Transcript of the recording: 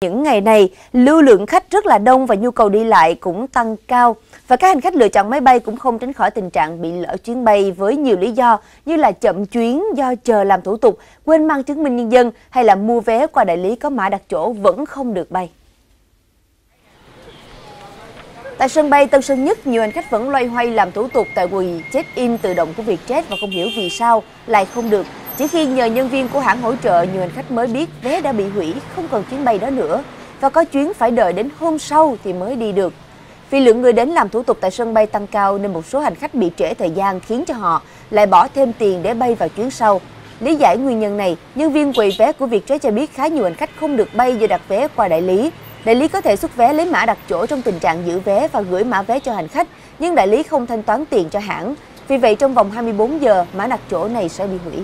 Những ngày này, lưu lượng khách rất là đông và nhu cầu đi lại cũng tăng cao. Và các hành khách lựa chọn máy bay cũng không tránh khỏi tình trạng bị lỡ chuyến bay với nhiều lý do như là chậm chuyến do chờ làm thủ tục, quên mang chứng minh nhân dân hay là mua vé qua đại lý có mã đặt chỗ vẫn không được bay. Tại sân bay Tân Sơn Nhất, nhiều hành khách vẫn loay hoay làm thủ tục tại quầy check-in tự động của Vietjet và không hiểu vì sao lại không được. Chỉ khi nhờ nhân viên của hãng hỗ trợ, nhiều hành khách mới biết vé đã bị hủy, không còn chuyến bay đó nữa. Và có chuyến phải đợi đến hôm sau thì mới đi được. Vì lượng người đến làm thủ tục tại sân bay tăng cao nên một số hành khách bị trễ thời gian khiến cho họ lại bỏ thêm tiền để bay vào chuyến sau. Lý giải nguyên nhân này, nhân viên quầy vé của Vietjet cho biết khá nhiều hành khách không được bay do đặt vé qua đại lý. Đại lý có thể xuất vé lấy mã đặt chỗ trong tình trạng giữ vé và gửi mã vé cho hành khách, nhưng đại lý không thanh toán tiền cho hãng. Vì vậy, trong vòng 24 giờ, mã đặt chỗ này sẽ bị hủy.